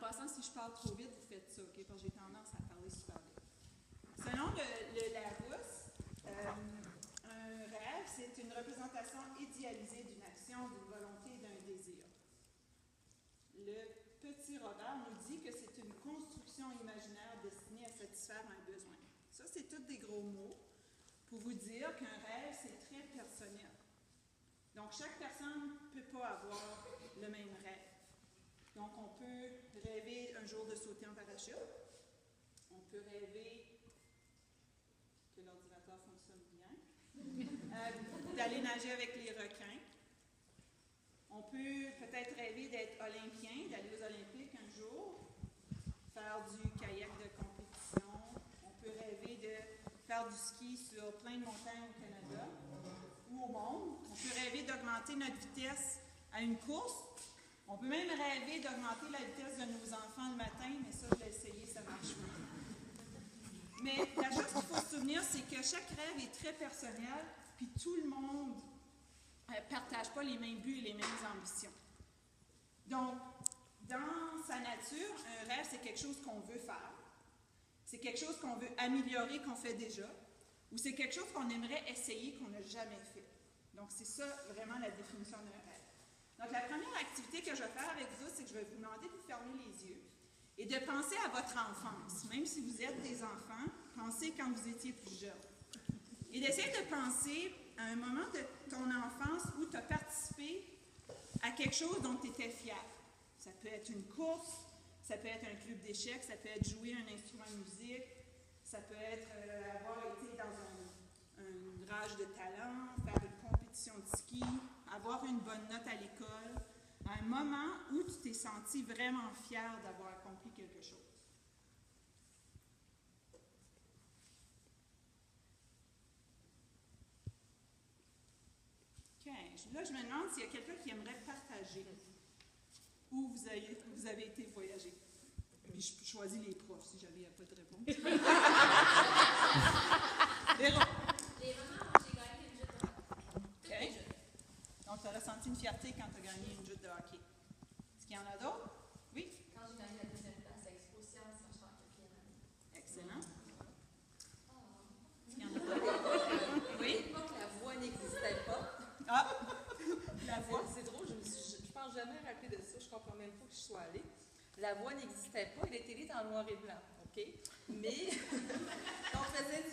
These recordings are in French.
passant, si je parle trop vite, vous faites ça, OK? Parce que j'ai tendance à parler super vite. Selon le Larousse, un rêve, c'est une représentation idéalisée d'une action, d'une volonté, d'un désir. Le petit Robert nous dit que c'est une construction imaginaire destinée à satisfaire un besoin. Ça, c'est tous des gros mots pour vous dire qu'un rêve, c'est très personnel. Donc, chaque personne ne peut pas avoir le même rêve. Donc, on peut rêver un jour de sauter en parachute. On peut rêver que l'ordinateur fonctionne bien. D'aller nager avec les requins. On peut peut-être rêver d'être olympien, d'aller aux Olympiques un jour, faire du kayak de compétition. On peut rêver de faire du ski sur plein de montagnes au Canada ou au monde. On peut rêver d'augmenter notre vitesse à une course. On peut même rêver d'augmenter la vitesse de nos enfants le matin, mais ça, je l'ai essayé, ça marche pas. Mais la chose qu'il faut se souvenir, c'est que chaque rêve est très personnel, puis tout le monde ne partage pas les mêmes buts et les mêmes ambitions. Donc, dans sa nature, un rêve, c'est quelque chose qu'on veut faire. C'est quelque chose qu'on veut améliorer, qu'on fait déjà, ou c'est quelque chose qu'on aimerait essayer, qu'on n'a jamais fait. Donc, c'est ça vraiment la définition d'un rêve. Donc, la première activité que je vais faire avec vous, c'est que je vais vous demander de fermer les yeux et de penser à votre enfance. Même si vous êtes des enfants, pensez quand vous étiez plus jeune. Et d'essayer de penser à un moment de ton enfance où tu as participé à quelque chose dont tu étais fier. Ça peut être une course, ça peut être un club d'échecs, ça peut être jouer un instrument de musique, ça peut être avoir été dans un rage de talent, faire une compétition de ski, avoir une bonne note à l'école, un moment où tu t'es senti vraiment fier d'avoir accompli quelque chose. OK. Là, je me demande s'il y a quelqu'un qui aimerait partager où vous avez été voyager. Puis je choisis les profs si jamais il n'y a pas de réponse. Véro. Les moments où j'ai gagné une joute de hockey. OK. Donc, tu as ressenti une fierté quand tu as gagné une joute de hockey. Est-ce qu'il y en a d'autres? Oui? Quand j'ai gagné la deuxième place à Expo Science, quand j'étais en quatrième année. Excellent. Est-ce qu'il y en a d'autres? Oui? À l'époque, la voix n'existait pas. Ah! La voix. C'est drôle, je pense jamais rappeler de ça, je comprends même pas que je sois allée. La voix n'existait pas et les télés étaient en noir et blanc, OK? Mais on faisait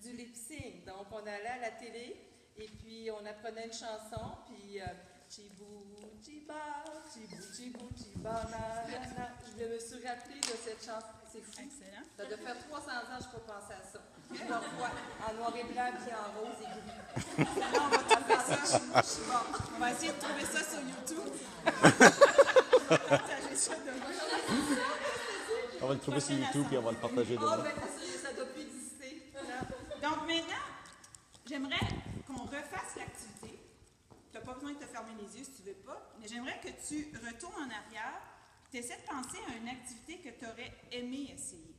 du lip-sync. Donc, on allait à la télé et puis on apprenait une chanson, puis Chibou, Chiba, Chibou, Chibou, Chiba, na, na, na. Je me suis rappelée de cette chanson. C'est fou. Excellent. Ça doit faire 300 ans que je ne peux pas penser à ça. Je la vois en noir et blanc puis en rose et gris. On va trouver ça. Bon, on va essayer de trouver ça sur YouTube. Partager ça demain. On va le trouver sur YouTube et on va le partager Ah, demain. ben ça doit plus exister. Donc maintenant, j'aimerais qu'on refasse l'activité. Tu n'as pas besoin de te fermer les yeux si tu ne veux pas, mais j'aimerais que tu retournes en arrière et tu essaies de penser à une activité que tu aurais aimé essayer.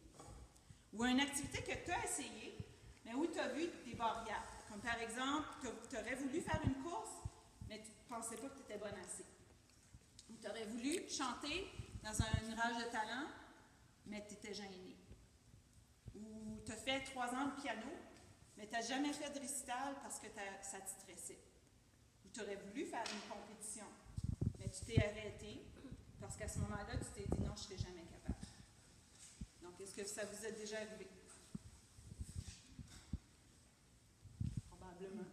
Ou à une activité que tu as essayée, mais où tu as vu des barrières. Comme par exemple, tu aurais voulu faire une course, mais tu ne pensais pas que tu étais bonne assez. Ou tu aurais voulu chanter dans une rage de talent, mais tu étais gênée. Ou tu as fait 3 ans de piano, mais tu n'as jamais fait de récital parce que ça te stressait. Ou tu aurais voulu faire une compétition, mais tu t'es arrêté parce qu'à ce moment-là, tu t'es dit non, je ne serai jamais capable. Donc, est-ce que ça vous est déjà arrivé? Probablement.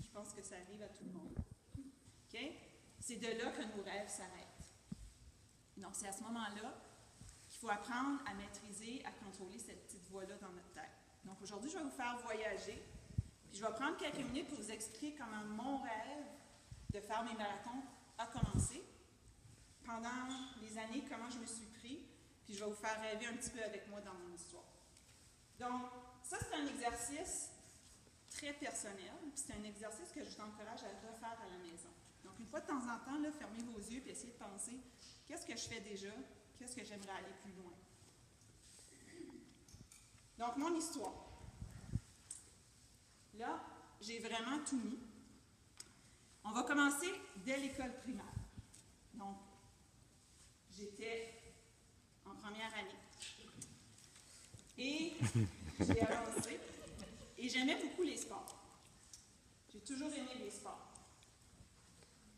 Je pense que ça arrive à tout le monde. OK? C'est de là que nos rêves s'arrêtent. Donc, c'est à ce moment-là qu'il faut apprendre à maîtriser, à contrôler cette petite voix-là dans notre tête. Donc, aujourd'hui, je vais vous faire voyager. Puis, je vais prendre quelques minutes pour vous expliquer comment mon rêve de faire mes marathons a commencé. Pendant les années, comment je me suis pris. Puis, je vais vous faire rêver un petit peu avec moi dans mon histoire. Donc, ça, c'est un exercice très personnel. Puis, c'est un exercice que je vous encourage à refaire à la maison. Donc, une fois de temps en temps, là, fermez vos yeux et essayez de penser qu'est-ce que je fais déjà, qu'est-ce que j'aimerais aller plus loin. Donc, mon histoire. Là, j'ai vraiment tout mis. On va commencer dès l'école primaire. Donc, j'étais en première année. Et j'ai avancé. Et j'aimais beaucoup les sports. J'ai toujours aimé les sports.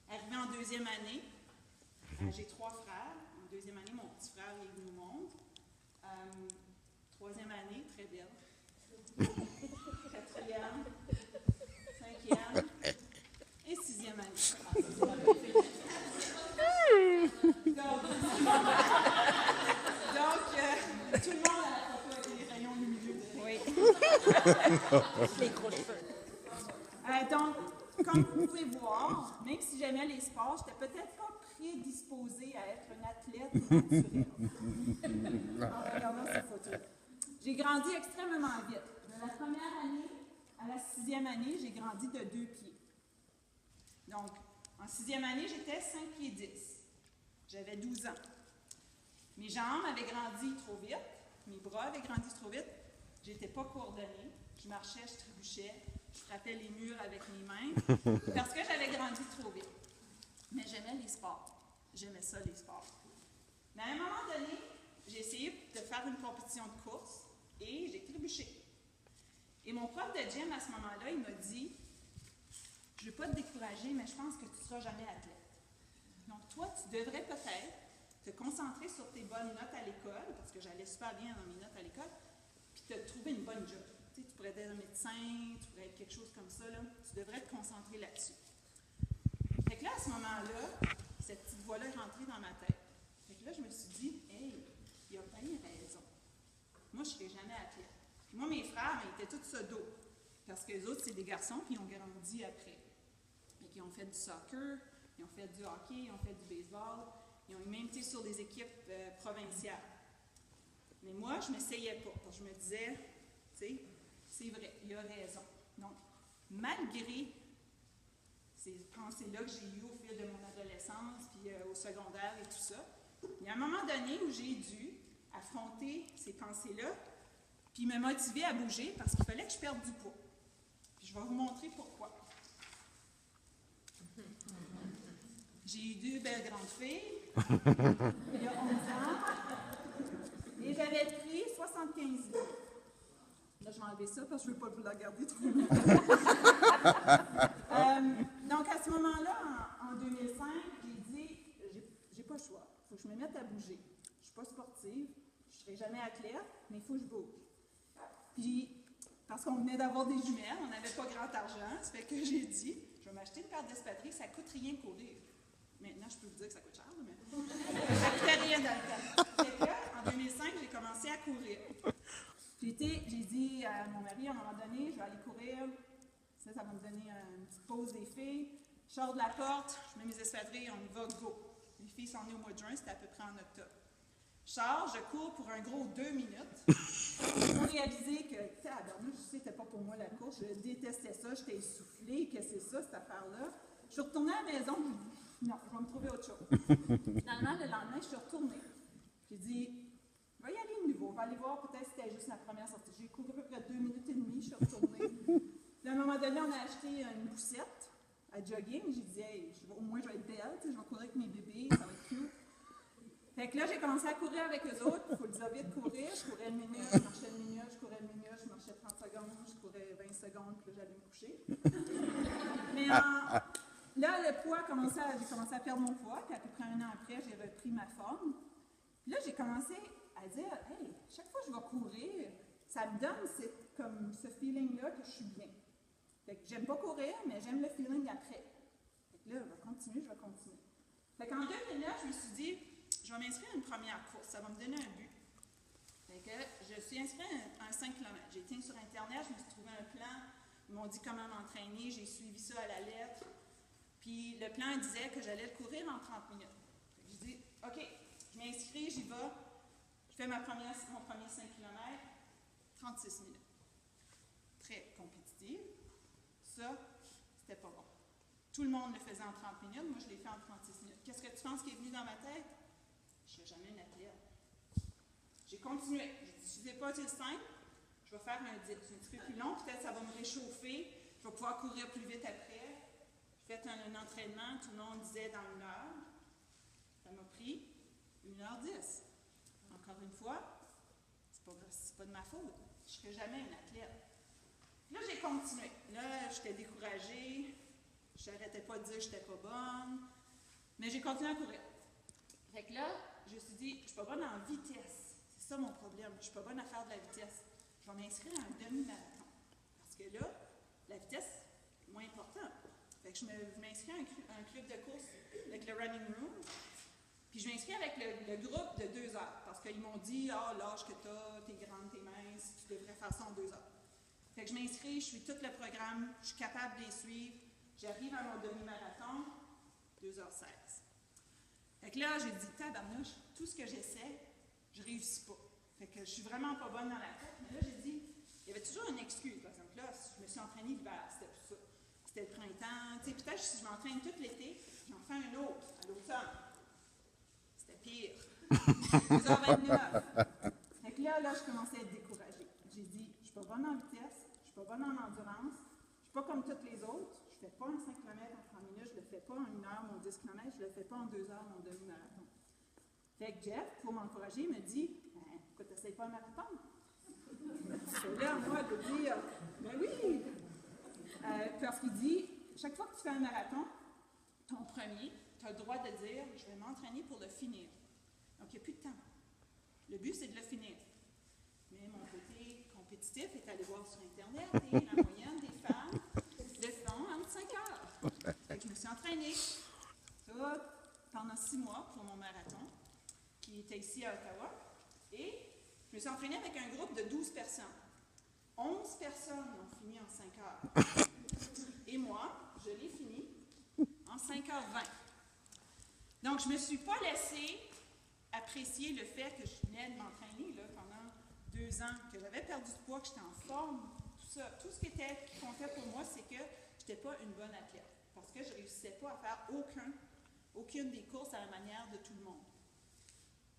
Arrivé en deuxième année, j'ai 3 frères. En deuxième année, mon petit frère est venu au monde. Troisième année, très bien. Quatrième, 5e et 6e année. Donc, tout le monde a la photo avec les rayons lumineux. Oui. Les gros cheveux. Donc, comme vous pouvez voir, même si j'aimais les sports, je n'étais peut-être pas prédisposée à être une athlète naturelle. En regardant cette photo. J'ai grandi extrêmement vite. De la première année à la 6e année, j'ai grandi de 2 pieds. Donc, en 6e année, j'étais 5 pieds 10. J'avais 12 ans. Mes jambes avaient grandi trop vite, mes bras avaient grandi trop vite, j'étais pas coordonnée, je marchais, je trébuchais, je frappais les murs avec mes mains, parce que j'avais grandi trop vite. Mais j'aimais les sports. J'aimais ça, les sports. Mais à un moment donné, j'ai essayé de faire une compétition de course et j'ai trébuché. Et mon prof de gym, à ce moment-là, il m'a dit « Je ne veux pas te décourager, mais je pense que tu ne seras jamais athlète. Donc, toi, tu devrais peut-être te concentrer sur tes bonnes notes à l'école, parce que j'allais super bien dans mes notes à l'école, puis te trouver une bonne job. Tu sais, tu pourrais être un médecin, tu pourrais être quelque chose comme ça, là. Tu devrais te concentrer là-dessus. » Fait que là, à ce moment-là, cette petite voix-là est rentrée dans ma tête. Fait que là, je me suis dit, hey, il a bien raison. Moi, je ne serai jamais athlète. Puis moi, mes frères, ils étaient tous sodos. Parce que les autres, c'est des garçons, puis ils ont grandi après. Fait qu'ils ont fait du soccer, ils ont fait du hockey, ils ont fait du baseball, ils ont même été sur des équipes provinciales. Mais moi, je ne m'essayais pas. Parce que je me disais, tu sais, c'est vrai, il a raison. Donc, malgré ces pensées-là que j'ai eues au fil de mon adolescence, puis au secondaire et tout ça, il y a un moment donné où j'ai dû affronter ces pensées-là, puis me motiver à bouger parce qu'il fallait que je perde du poids. Puis je vais vous montrer pourquoi. J'ai eu 2 belles grandes filles, il y a 11 ans, et j'avais pris 75 livres. Là, je vais enlever ça parce que je ne veux pas vous la garder trop longtemps. Donc, à ce moment-là, en 2005, j'ai dit, j'ai pas le choix. Il faut que je me mette à bouger. Je ne suis pas sportive, je ne serai jamais athlète, mais il faut que je bouge. Puis, parce qu'on venait d'avoir des jumelles, on n'avait pas grand argent, ça fait que j'ai dit, je vais m'acheter une paire d'espadrilles, ça ne coûte rien courir. Maintenant, je peux vous dire que ça coûte cher, mais ça ne coûtait rien dans le temps. Fait que, en 2005, j'ai commencé à courir. J'ai dit à mon mari, à un moment donné, je vais aller courir. Ça va me donner une petite pause des filles. Je sors de la porte, je mets mes espadrilles, on y va, go. Les filles sont nées au mois de juin, c'était à peu près en octobre. Je sors, je cours pour un gros 2 minutes. Pour réaliser que, tu sais, à Bernard, je sais, c'était pas pour moi la course, je détestais ça, j'étais essoufflée, que c'est ça, cette affaire-là. Je suis retournée à la maison, je me dis, non, je vais me trouver autre chose. Finalement, le lendemain, je suis retournée. J'ai dit, je vais y aller de nouveau, on va aller voir, peut-être que c'était juste la première sortie. J'ai couru à peu près 2 minutes et demie, je suis retournée. Puis à un moment donné, on a acheté une poussette à jogging. J'ai dit, hey, au moins je vais être belle, je vais courir avec mes bébés, ça va être cute. Fait que là, j'ai commencé à courir avec eux autres. Il faut le dire vite, courir. Je courais une minute, je marchais une minute, je courais une minute, je marchais 30 secondes, je courais 20 secondes, puis là, j'allais me coucher. Mais là, le poids, j'ai commencé à perdre mon poids, puis à peu près 1 an après, j'ai repris ma forme. Puis là, j'ai commencé à dire, hey, chaque fois que je vais courir, ça me donne comme ce feeling-là que je suis bien. Fait que j'aime pas courir, mais j'aime le feeling après. Fait que là, je vais continuer. Fait qu'en 2009, je me suis dit, je vais m'inscrire à une première course, ça va me donner un but. Fait que je suis inscrite à un 5 km. J'ai été sur Internet, je me suis trouvé un plan, ils m'ont dit comment m'entraîner, j'ai suivi ça à la lettre. Puis le plan disait que j'allais le courir en 30 minutes. J'ai dit, OK, je m'inscris, j'y vais. Je fais mon premier 5 km, 36 minutes. Très compétitive. Ça, c'était pas bon. Tout le monde le faisait en 30 minutes, moi je l'ai fait en 36 minutes. Qu'est-ce que tu penses qui est venu dans ma tête? Je ne serai jamais une athlète. J'ai continué. J'ai dit, je ne sais pas, c'est simple, je vais faire un 10. C'est un petit peu plus long, peut-être ça va me réchauffer, je vais pouvoir courir plus vite après. J'ai fait un entraînement, tout le monde disait dans 1 heure. Ça m'a pris 1 1h10. Encore une fois, c'est pas de ma faute. Je ne serai jamais une athlète. Là, j'ai continué. Là, j'étais découragée. Je n'arrêtais pas de dire que je n'étais pas bonne. Mais j'ai continué à courir. Fait que là, je me suis dit, je ne suis pas bonne en vitesse. C'est ça mon problème. Je ne suis pas bonne à faire de la vitesse. Je vais m'inscrire à un demi-marathon. Parce que là, la vitesse, c'est moins important. Fait que je m'inscris à un club de course avec le Running Room. Puis je m'inscris avec le groupe de 2 heures. Parce qu'ils m'ont dit, l'âge que tu as, t'es grande, t'es mince, tu devrais faire ça en 2 heures. Fait que je m'inscris, je suis tout le programme, je suis capable de les suivre. J'arrive à mon demi-marathon, 2h16. Fait que là, j'ai dit, tabarnouche, tout ce que j'essaie, je réussis pas. Fait que je suis vraiment pas bonne dans la tête. Mais là, j'ai dit, il y avait toujours une excuse. Par exemple, là, je me suis entraînée l'hiver, c'était pour ça. C'était le printemps. Tu sais, peut-être si je m'entraîne tout l'été, j'en fais un autre à l'automne. C'était pire. 2h29. Fait que là, je commençais à être découragée. J'ai dit, je suis pas bonne en vitesse, je suis pas bonne en endurance, je suis pas comme toutes les autres. Je ne fais pas un 5 km en 30 minutes, je ne le fais pas en 1 heure, mon 10 km, je ne le fais pas en 2 heures, mon demi-marathon. Fait que Jeff, pour m'encourager, me dit, pourquoi tu n'essayes pas un marathon? Et là, moi, de dire, ben oui! Parce qu'il dit, chaque fois que tu fais un marathon, ton premier, tu as le droit de dire, je vais m'entraîner pour le finir. Donc, il n'y a plus de temps. Le but, c'est de le finir. Mais mon côté compétitif est allé voir sur Internet et la moyenne des femmes le font en 5 heures. Fait que je me suis entraînée pendant 6 mois pour mon marathon, qui était ici à Ottawa. Et je me suis entraînée avec un groupe de 12 personnes. 11 personnes ont fini en 5 heures. Et moi, je l'ai fini en 5h20. Donc, je ne me suis pas laissée apprécier le fait que je venais de m'entraîner pendant 2 ans, que j'avais perdu de poids, que j'étais en forme, tout ça. Tout ce qui comptait pour moi, c'est que je n'étais pas une bonne athlète. Parce que je ne réussissais pas à faire aucune des courses à la manière de tout le monde.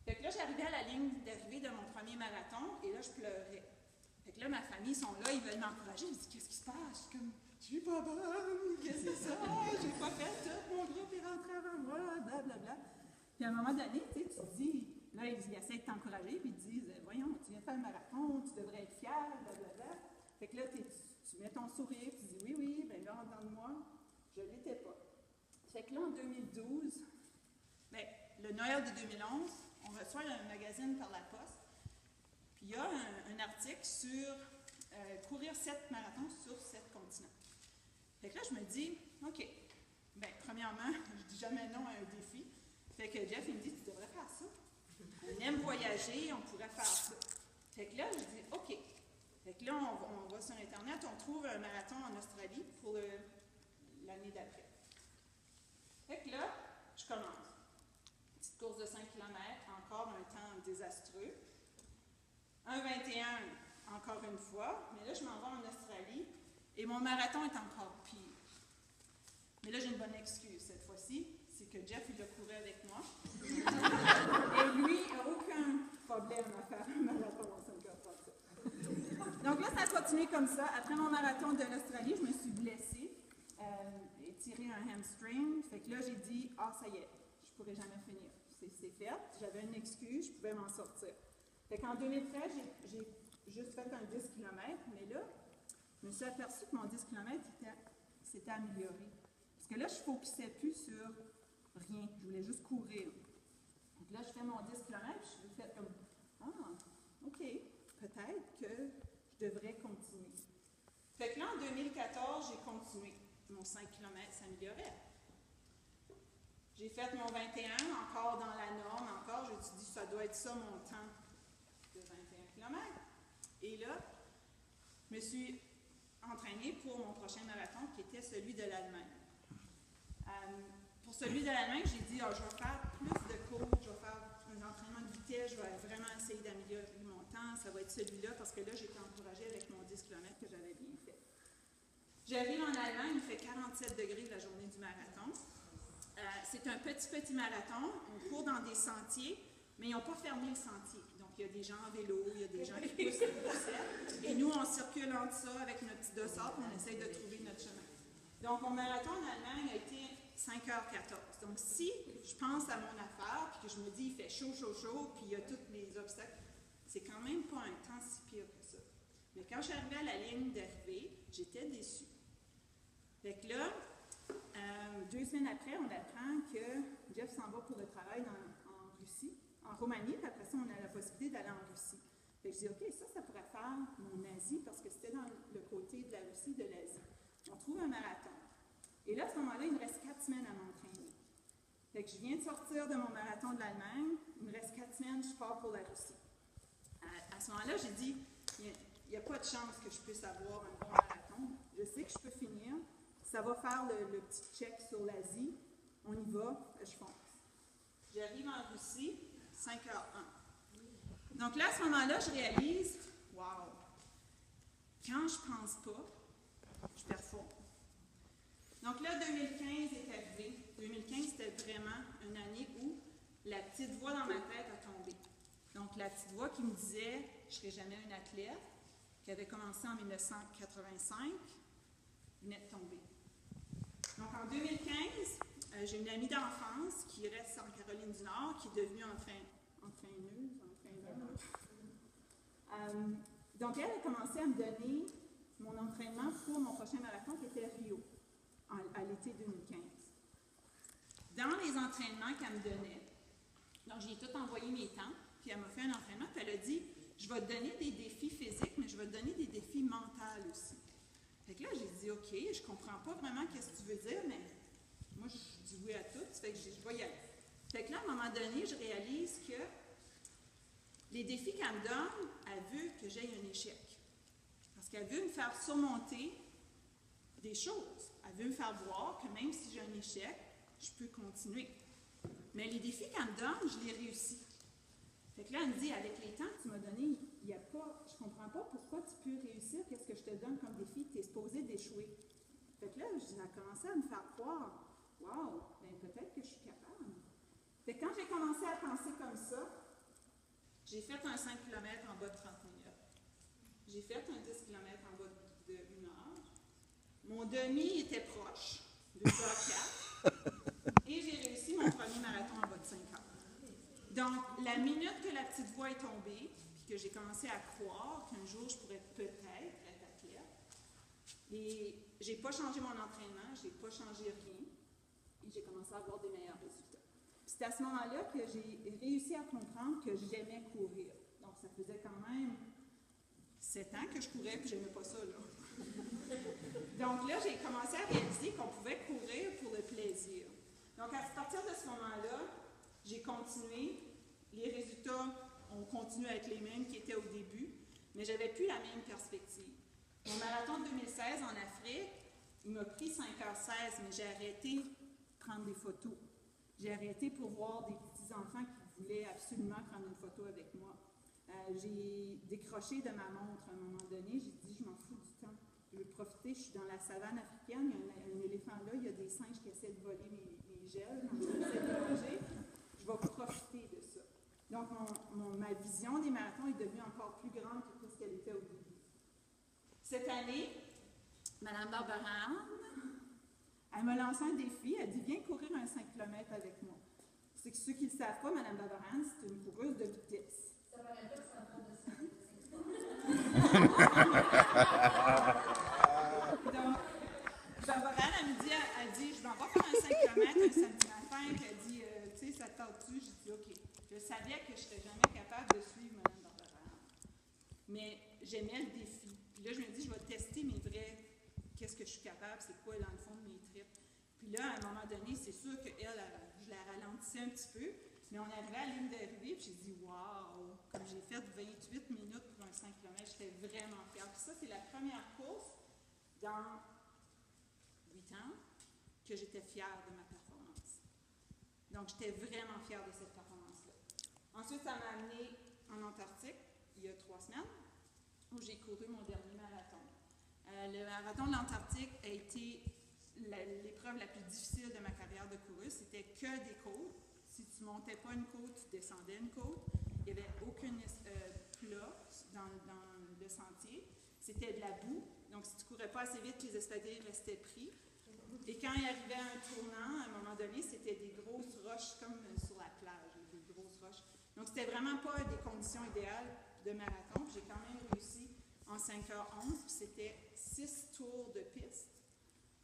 Fait que là, j'arrivais à la ligne d'arrivée de mon premier marathon et là, je pleurais. Fait que là, ma famille sont là, ils veulent m'encourager. Je me dis, qu'est-ce qui se passe? Je suis comme, je suis pas bonne, qu'est-ce que c'est ça? J'ai pas fait tout, mon groupe est rentré avant moi, blablabla. Puis à un moment donné, tu te dis, là, ils essaient de t'encourager, puis ils te disent, voyons, tu viens faire le marathon, tu devrais être fière, blablabla. Fait que là, tu mets ton sourire, tu dis, oui, bien là, en dedans de moi, je ne l'étais pas. Fait que là, en 2012, bien, le Noël de 2011, on reçoit un magazine par la poste, puis il y a un article sur courir 7 marathons sur 7 continents. Fait que là, je me dis, OK, bien, premièrement, je dis jamais non à un défi. Fait que Jeff, il me dit, tu devrais faire ça. On aime voyager, on pourrait faire ça. Fait que là, je dis, OK. Fait que là, on va sur Internet, on trouve un marathon en Australie pour l'année d'après. Fait que là, je commence. Petite course de 5 km, encore un temps désastreux. 1,21 encore une fois, mais là, je m'en vais en Australie et mon marathon est encore pire. Mais là, j'ai une bonne excuse cette fois-ci, c'est que Jeff, il a couru avec moi. Et lui, il n'a aucun problème à faire un marathon en 5h37. Donc là, ça a continué comme ça. Après mon marathon de l'Australie, je me suis blessée et tiré un hamstring. Fait que là, j'ai dit, ça y est, je ne pourrai jamais finir. C'est fait. J'avais une excuse, je pouvais m'en sortir. Fait qu'en 2013, j'ai juste fait un 10 km, mais là, je me suis aperçue que mon 10 km s'était amélioré. Parce que là, je ne focusais plus sur rien. Je voulais juste courir. Donc là, je fais mon 10 km, je me fais comme, OK, peut-être que je devrais continuer. Fait que là, en 2014, j'ai continué. Mon 5 km s'améliorait. J'ai fait mon 21, encore dans la norme, encore, je me suis dit, ça doit être ça mon temps de 21 km. Et là, je me suis entraînée pour mon prochain marathon, qui était celui de l'Allemagne. Pour celui de l'Allemagne, j'ai dit, je vais faire plus de cours, je vais faire un entraînement de vitesse, je vais vraiment essayer d'améliorer mon temps, ça va être celui-là, parce que là, j'ai été encouragée avec mon 10 km que j'avais bien fait. J'arrive en Allemagne, il fait 47 degrés la journée du marathon. C'est un petit marathon, on court dans des sentiers, mais ils n'ont pas fermé le sentier. Donc, il y a des gens en vélo, il y a des gens qui poussent la poussette, et nous, on circule entre ça avec notre petit dossard, et on essaye de trouver notre chemin. Donc, mon marathon en Allemagne a été 5h14. Donc, si je pense à mon affaire, puis que je me dis, il fait chaud, puis il y a tous les obstacles, c'est quand même pas un temps si pire que ça. Mais quand je suis arrivée à la ligne d'arrivée, j'étais déçue. Fait que là, 2 semaines après, on apprend que Jeff s'en va pour le travail en Russie, en Roumanie, puis après ça, on a la possibilité d'aller en Russie. Fait que je dis, OK, ça pourrait faire mon Asie, parce que c'était dans le côté de la Russie, de l'Asie. On trouve un marathon. Et là, à ce moment-là, il me reste 4 semaines à m'entraîner. Fait que je viens de sortir de mon marathon de l'Allemagne, il me reste 4 semaines, je pars pour la Russie. À ce moment-là, j'ai dit, il n'y a pas de chance que je puisse avoir un bon marathon. Je sais que je peux finir. Ça va faire le petit check sur l'Asie. On y va, je fonce. J'arrive en Russie, 5h01. Donc là, à ce moment-là, je réalise, wow, quand je pense pas, je performe. Donc là, 2015 est arrivé. 2015, c'était vraiment une année où la petite voix dans ma tête a tombé. Donc la petite voix qui me disait, je ne serai jamais une athlète, qui avait commencé en 1985, venait de tomber. Donc en 2015, j'ai une amie d'enfance qui reste en Caroline du Nord, qui est devenue entraîneuse. Donc elle a commencé à me donner mon entraînement pour mon prochain marathon qui était Rio, à l'été 2015. Dans les entraînements qu'elle me donnait, donc j'ai tout envoyé mes temps, puis elle m'a fait un entraînement, puis elle a dit, je vais te donner des défis physiques, mais je vais te donner des défis mentaux aussi. Fait que là, j'ai dit, OK, je comprends pas vraiment ce que tu veux dire, mais moi, je dis oui à tout, fait que je vais y aller. Fait que là, à un moment donné, je réalise que les défis qu'elle me donne, elle veut que j'aie un échec. Parce qu'elle veut me faire surmonter des choses. Elle veut me faire voir que même si j'ai un échec, je peux continuer. Mais les défis qu'elle me donne, je les réussis. Fait que là, elle me dit, avec les temps que tu m'as donnés, il y a pas, je comprends pas pourquoi tu peux réussir, qu'est-ce que je te donne comme défi, tu es supposé d'échouer. Fait que là, elle a commencé à me faire croire, wow, ben peut-être que je suis capable. Fait que quand j'ai commencé à penser comme ça, j'ai fait un 5 km en bas de 30 minutes. J'ai fait un 10 km en bas de 1 heure. Mon demi était proche, 2h04. Et j'ai réussi mon premier marathon en bas de 5 heures. Donc, la minute que la petite voix est tombée, puis que j'ai commencé à croire qu'un jour je pourrais peut-être être athlète, et j'ai pas changé mon entraînement, j'ai pas changé rien, et j'ai commencé à avoir des meilleurs résultats. Puis c'est à ce moment-là que j'ai réussi à comprendre que j'aimais courir. Donc, ça faisait quand même 7 ans que je courais, puis j'aimais pas ça, là. Donc là, j'ai commencé à réaliser qu'on pouvait courir pour le plaisir. Donc, à partir de ce moment-là, j'ai continué. Les résultats ont continué à être les mêmes qui étaient au début, mais je n'avais plus la même perspective. Mon marathon de 2016 en Afrique, il m'a pris 5h16, mais j'ai arrêté de prendre des photos. J'ai arrêté pour voir des petits-enfants qui voulaient absolument prendre une photo avec moi. J'ai décroché de ma montre à un moment donné. J'ai dit, je m'en fous du temps. Je veux profiter, je suis dans la savane africaine, il y a un éléphant là, il y a des singes qui essaient de voler mes gels, donc j'essaie de manger. Je vais profiter de ça. Donc, ma vision des marathons est devenue encore plus grande que ce qu'elle était au début. Cette année, Mme Barbara, elle m'a lancé un défi. Elle dit, viens courir un 5 km avec moi. C'est que ceux qui ne le savent pas, Mme Barbara, c'est une coureuse de vitesse. Ça paraît pas que c'est en train de se Donc, Barbara, elle dit, je vais pas faire un 5 km un samedi matin. Elle dit, tu sais, ça te tente-tu? J'ai dit, OK. Je savais que je ne serais jamais capable de suivre Mme Barbara. Mais j'aimais le défi. Puis là, je me dis, je vais tester mes vrais, qu'est-ce que je suis capable, c'est quoi, dans le fond, de mes tripes. Puis là, à un moment donné, c'est sûr qu'elle, je la ralentissais un petit peu, mais on arrivait à la ligne d'arrivée, puis j'ai dit, waouh, comme j'ai fait 28 minutes pour un 5 km, j'étais vraiment fière. Puis ça, c'est la première course dans 8 ans que j'étais fière de ma performance. Donc, j'étais vraiment fière de cette performance-là. Ensuite, ça m'a amenée en Antarctique, il y a 3 semaines, où j'ai couru mon dernier marathon. Le marathon de l'Antarctique a été l'épreuve la plus difficile de ma carrière de coureuse. C'était que des côtes. Si tu ne montais pas une côte, tu descendais une côte. Il n'y avait aucun plat dans le sentier. C'était de la boue. Donc, si tu ne courais pas assez vite, les escaliers restaient pris. Et quand il arrivait à un tournant, à un moment donné, c'était des grosses roches comme sur la plage, des grosses roches. Donc, c'était vraiment pas des conditions idéales de marathon. J'ai quand même réussi en 5h11, puis c'était 6 tours de piste.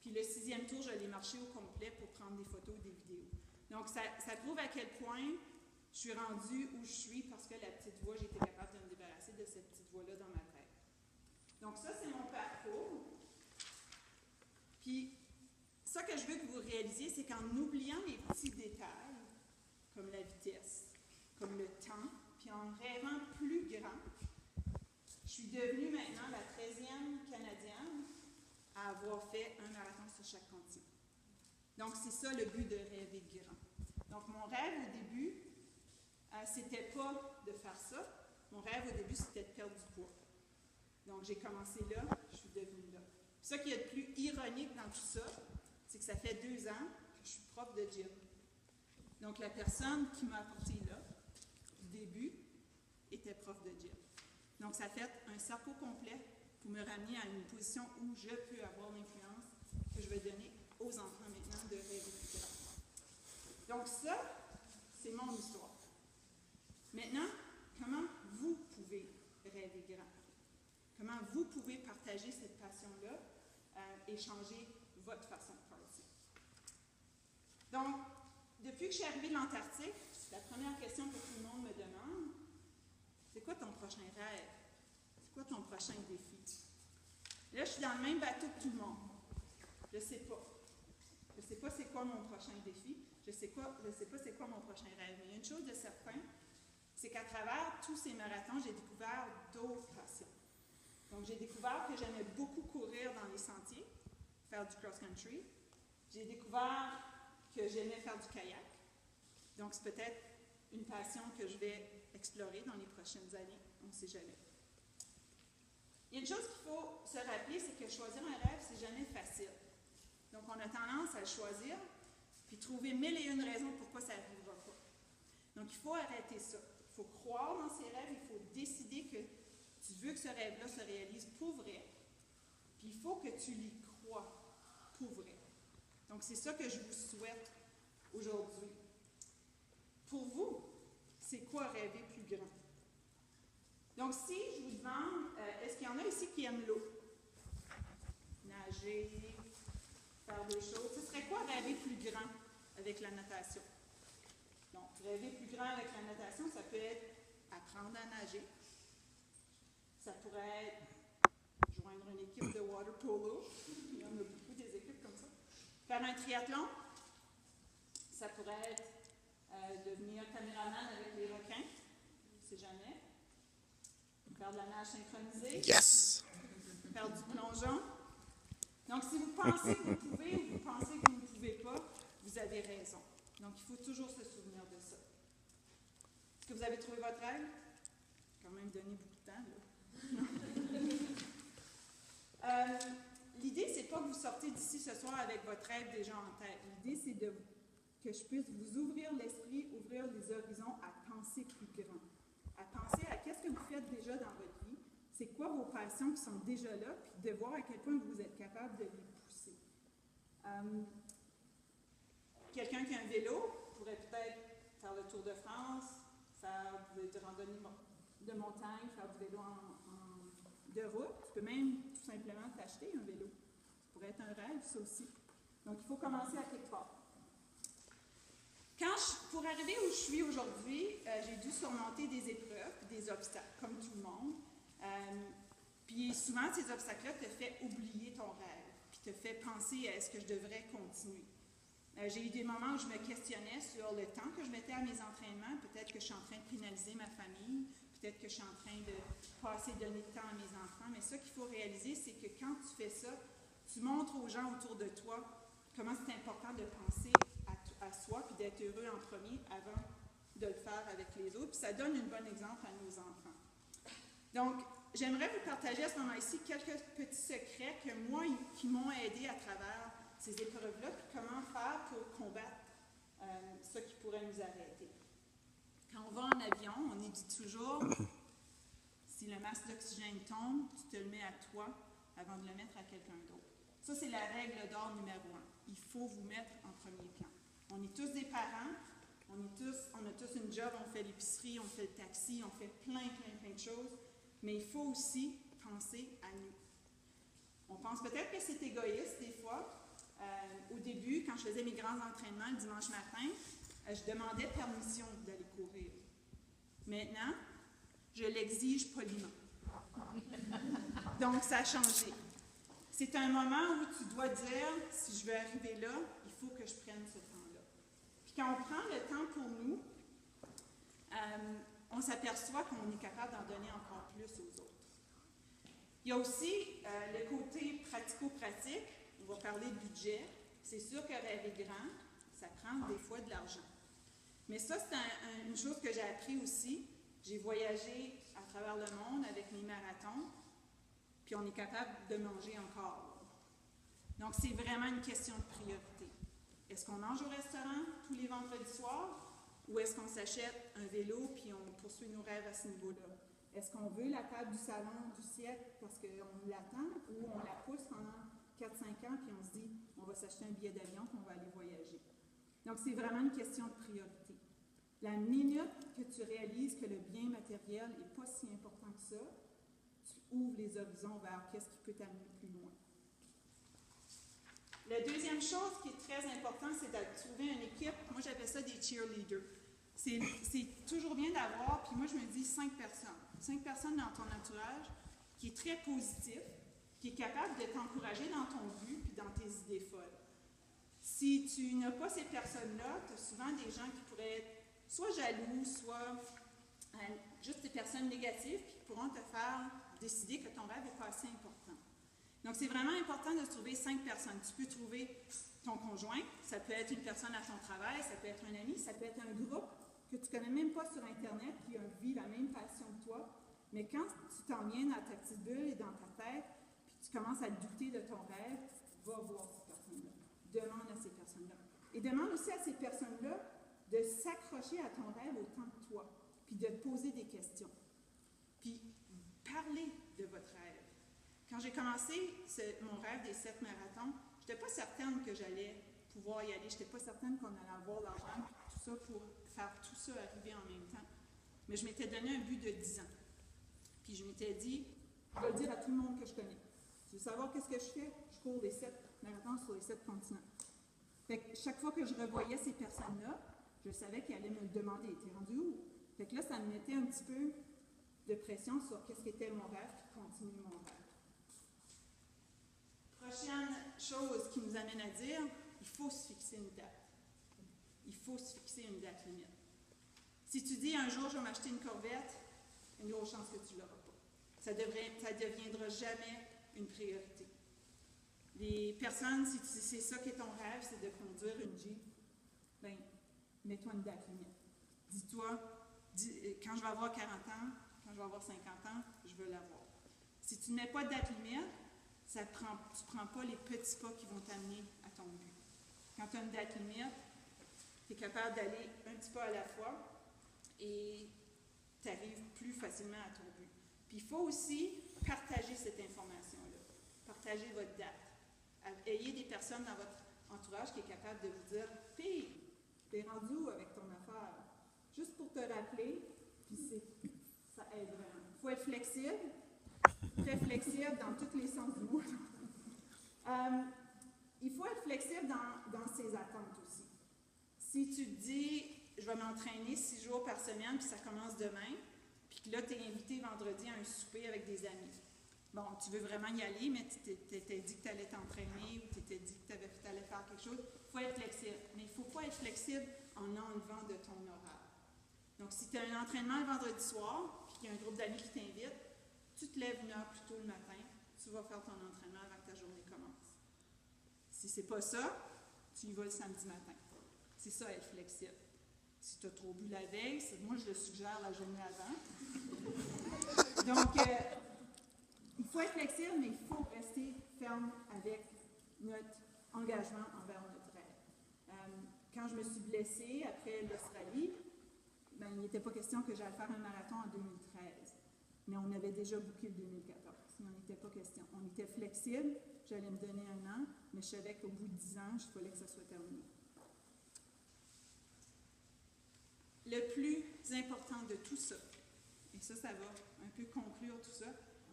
Puis le 6e tour, je l'ai marché au complet pour prendre des photos, des vidéos. Donc, ça prouve à quel point je suis rendue où je suis parce que la petite voix, j'étais capable de me débarrasser de cette petite voix-là dans ma tête. Donc, ça, c'est mon parcours. Puis, ça que je veux que vous réalisiez, c'est qu'en oubliant les petits détails, comme la vitesse, comme le temps, puis en rêvant plus grand, je suis devenue maintenant la 13e Canadienne à avoir fait un marathon sur chaque continent. Donc, c'est ça le but de rêver grand. Donc, mon rêve au début, c'était pas de faire ça. Mon rêve au début, c'était de perdre du poids. Donc, j'ai commencé là, je suis devenue là. Puis ça qui est le plus ironique dans tout ça, c'est que ça fait 2 ans que je suis prof de gym. Donc, la personne qui m'a apporté là, du début, était prof de gym. Donc, ça fait un cercle complet pour me ramener à une position où je peux avoir l'influence que je vais donner aux enfants maintenant de rêver plus grand. Donc, ça, c'est mon histoire. Maintenant, comment vous pouvez rêver grand? Comment vous pouvez partager cette passion-là et changer votre façon de penser? Donc, depuis que je suis arrivée de l'Antarctique, la première question que tout le monde me demande, c'est quoi ton prochain rêve? C'est quoi ton prochain défi? Là, je suis dans le même bateau que tout le monde. Je ne sais pas. Je ne sais pas c'est quoi mon prochain défi. Je ne sais pas c'est quoi mon prochain rêve. Mais il y a une chose de certain, c'est qu'à travers tous ces marathons, j'ai découvert d'autres passions. Donc, j'ai découvert que j'aimais beaucoup courir dans les sentiers, faire du cross-country. J'ai découvert que j'aimais faire du kayak. Donc, c'est peut-être une passion que je vais explorer dans les prochaines années. On ne sait jamais. Il y a une chose qu'il faut se rappeler, c'est que choisir un rêve, c'est jamais facile. Donc, on a tendance à le choisir, puis trouver 1001 raisons pourquoi ça n'arrivera pas. Donc, il faut arrêter ça. Il faut croire dans ses rêves, il faut décider que tu veux que ce rêve-là se réalise pour vrai, puis il faut que tu y crois pour vrai. Donc, c'est ça que je vous souhaite aujourd'hui. Pour vous, c'est quoi rêver plus grand? Donc, si je vous demande, est-ce qu'il y en a ici qui aiment l'eau? Nager, faire des choses. Ce serait quoi rêver plus grand avec la natation? Donc, rêver plus grand avec la natation, ça peut être apprendre à nager. Ça pourrait être joindre une équipe de water polo. Il y en a beaucoup des équipes comme ça. Faire un triathlon. Ça pourrait être devenir caméraman avec les requins. On ne sait jamais. Faire de la nage synchronisée. Yes! Faire du plongeon. Donc, si vous pensez que vous pouvez ou vous pensez que vous ne pouvez pas, vous avez raison. Donc, il faut toujours se souvenir de ça. Est-ce que vous avez trouvé votre rêve? Quand même donné beaucoup de temps, là. L'idée, c'est pas que vous sortez d'ici ce soir avec votre rêve déjà en tête. L'idée, c'est que je puisse vous ouvrir l'esprit, ouvrir les horizons à penser plus grand. À penser à qu'est-ce que vous faites déjà dans votre vie, c'est quoi vos passions qui sont déjà là, puis de voir à quel point vous êtes capable de les pousser. Quelqu'un qui a un vélo pourrait peut-être faire le Tour de France, faire des randonnées de montagne, faire du vélo de route. Tu peux même tout simplement t'acheter un vélo. Ça pourrait être un rêve, ça aussi. Donc, il faut commencer à quelque part. Pour arriver où je suis aujourd'hui, j'ai dû surmonter des épreuves, des obstacles, comme tout le monde. Puis souvent, ces obstacles-là te font oublier ton rêve, puis te font penser à est-ce que je devrais continuer. J'ai eu des moments où je me questionnais sur le temps que je mettais à mes entraînements. Peut-être que je suis en train de pénaliser ma famille, peut-être que je suis en train de pas assez donner de temps à mes enfants. Mais ça qu'il faut réaliser, c'est que quand tu fais ça, tu montres aux gens autour de toi comment c'est important de penser à soi puis d'être heureux en premier avant de le faire avec les autres. Puis ça donne un bon exemple à nos enfants. Donc, j'aimerais vous partager à ce moment-ci quelques petits secrets qui m'ont aidé à travers ces épreuves-là, puis comment faire pour combattre ce qui pourrait nous arrêter. Quand on va en avion, on nous dit toujours, si le masque d'oxygène tombe, tu te le mets à toi avant de le mettre à quelqu'un d'autre. Ça, c'est c'est la règle d'or numéro 1. Il faut vous mettre en premier plan. On est tous des parents, on a tous une job, on fait l'épicerie, on fait le taxi, on fait plein de choses, mais il faut aussi penser à nous. On pense peut-être que c'est égoïste des fois. Au début, quand je faisais mes grands entraînements le dimanche matin, je demandais permission d'aller courir. Maintenant, je l'exige poliment. Donc, ça a changé. C'est un moment où tu dois dire, si je veux arriver là, il faut que je prenne ce temps-là. Puis quand on prend le temps pour nous, on s'aperçoit qu'on est capable d'en donner encore plus aux autres. Il y a aussi le côté pratico-pratique. On va parler de budget. C'est sûr que rêver grand, ça prend des fois de l'argent. Mais ça, c'est une chose que j'ai appris aussi. J'ai voyagé à travers le monde avec mes marathons, puis on est capable de manger encore. Donc, c'est vraiment une question de priorité. Est-ce qu'on mange au restaurant tous les vendredis soirs, ou est-ce qu'on s'achète un vélo puis on poursuit nos rêves à ce niveau-là? Est-ce qu'on veut la table du salon du siècle parce qu'on l'attend, ou on la pousse pendant 4-5 ans puis on se dit on va s'acheter un billet d'avion puis on va aller voyager? Donc, c'est vraiment une question de priorité. La minute que tu réalises que le bien matériel n'est pas si important que ça, tu ouvres les horizons vers qu'est-ce qui peut t'amener plus loin. La deuxième chose qui est très importante, c'est de trouver une équipe. Moi, j'appelle ça des cheerleaders. C'est toujours bien d'avoir, puis moi, je me dis 5 personnes. 5 personnes dans ton entourage qui est très positif, qui est capable de t'encourager dans ton but puis dans tes idées folles. Si tu n'as pas ces personnes-là, tu as souvent des gens qui pourraient être soit jaloux, soit juste des personnes négatives qui pourront te faire décider que ton rêve n'est pas assez important. Donc, c'est vraiment important de trouver 5 personnes. Tu peux trouver ton conjoint, ça peut être une personne à ton travail, ça peut être un ami, ça peut être un groupe que tu ne connais même pas sur Internet qui vit la même passion que toi. Mais quand tu t'en viens dans ta petite bulle et dans ta tête, puis tu commences à douter de ton rêve, va voir ces personnes-là. Demande à ces personnes-là. Et demande aussi à ces personnes-là de s'accrocher à ton rêve autant que toi, puis de te poser des questions. Puis parler de votre rêve. Quand j'ai commencé mon rêve des 7 marathons, je n'étais pas certaine que j'allais pouvoir y aller. Je n'étais pas certaine qu'on allait avoir l'argent, puis tout ça pour faire tout ça arriver en même temps. Mais je m'étais donné un but de 10 ans. Puis je m'étais dit, je vais le dire à tout le monde que je connais. Tu veux savoir qu'est-ce que je fais? Je cours les 7 marathons sur les 7 continents. Fait que chaque fois que je revoyais ces personnes-là, je savais qu'ils allaient me le demander, t'es rendu où? Fait que là, ça me mettait un petit peu de pression sur qu'est-ce qu'était mon rêve, puis continuer mon rêve. Prochaine chose qui nous amène à dire, il faut se fixer une date. Il faut se fixer une date limite. Si tu dis un jour je vais m'acheter une Corvette, il y a une grosse chance que tu ne l'auras pas. Ça ne deviendra jamais une priorité. Les personnes, si c'est ça qui est ton rêve, c'est de conduire une Jeep, bien, mets-toi une date limite. Dis-toi, quand je vais avoir 40 ans, quand je vais avoir 50 ans, je veux l'avoir. Si tu ne mets pas de date limite, tu ne prends pas les petits pas qui vont t'amener à ton but. Quand tu as une date limite, tu es capable d'aller un petit pas à la fois et tu arrives plus facilement à ton but. Puis il faut aussi partager cette information-là. Partagez votre date. Ayez des personnes dans votre entourage qui est capable de vous dire « Fille, t'es rendu où avec ton affaire? » Juste pour te rappeler, puis ça aide vraiment. Il faut être flexible, très flexible dans tous les sens du mot. Il faut être flexible dans ses attentes aussi. Si tu te dis « Je vais m'entraîner 6 jours par semaine, puis ça commence demain », puis que là, tu es invité vendredi à un souper avec des amis. Bon, tu veux vraiment y aller, mais tu t'étais dit que tu allais t'entraîner ou tu t'étais dit que tu allais faire quelque chose. Il faut être flexible. Mais il ne faut pas être flexible en enlevant de ton horaire. Donc, si tu as un entraînement le vendredi soir, puis qu'il y a un groupe d'amis qui t'invite, tu te lèves 1 heure plus tôt le matin, tu vas faire ton entraînement avant que ta journée commence. Si ce n'est pas ça, tu y vas le samedi matin. C'est ça, être flexible. Si tu as trop bu la veille, moi je le suggère la journée avant. Donc, il faut être flexible, mais il faut rester ferme avec notre engagement envers notre rêve. Quand je me suis blessée après l'Australie, ben, il n'était pas question que j'allais faire un marathon en 2013, mais on avait déjà booké le 2014. Il n'en était pas question. On était flexible, j'allais me donner 1 an, mais je savais qu'au bout de 10 ans, il fallait que ça soit terminé. Le plus important de tout ça, et ça va un peu conclure tout ça,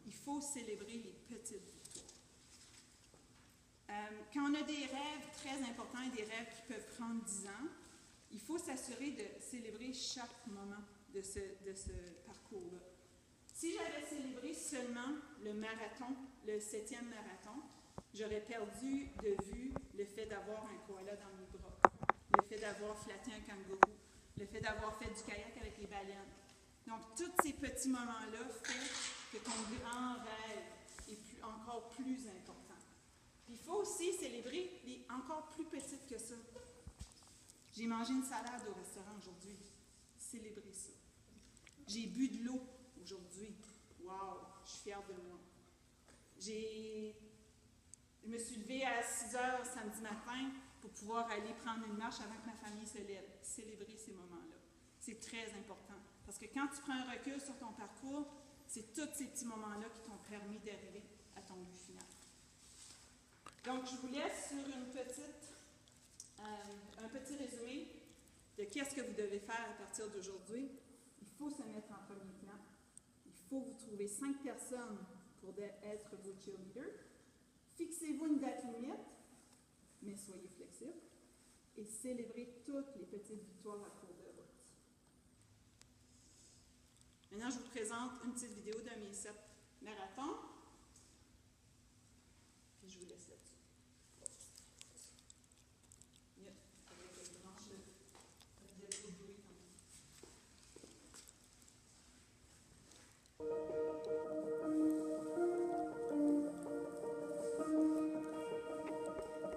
il faut célébrer les petites victoires. Quand on a des rêves très importants et des rêves qui peuvent prendre 10 ans, il faut s'assurer de célébrer chaque moment de ce parcours-là. Si j'avais célébré seulement le marathon, le 7e marathon, j'aurais perdu de vue le fait d'avoir un koala dans mes bras, le fait d'avoir flatté un kangourou, le fait d'avoir fait du kayak avec les baleines. Donc, tous ces petits moments-là font que ton grand rêve est encore plus important. Puis, il faut aussi célébrer les encore plus petites que ça. J'ai mangé une salade au restaurant aujourd'hui. Célébrez ça. J'ai bu de l'eau aujourd'hui. Wow, je suis fière de moi. Je me suis levée à 6 heures samedi matin pour pouvoir aller prendre une marche avant que ma famille se lève. Célébrer ces moments-là. C'est très important. Parce que quand tu prends un recul sur ton parcours, c'est tous ces petits moments-là qui t'ont permis d'arriver à ton but final. Donc, je vous laisse sur un petit résumé de qu'est-ce que vous devez faire à partir d'aujourd'hui. Il faut se mettre en premier plan. Il faut vous trouver 5 personnes pour être vos cheerleaders. Fixez-vous une date limite, mais soyez flexible et célébrez toutes les petites victoires à cours de route. Maintenant, je vous présente une petite vidéo de mes 7 marathons.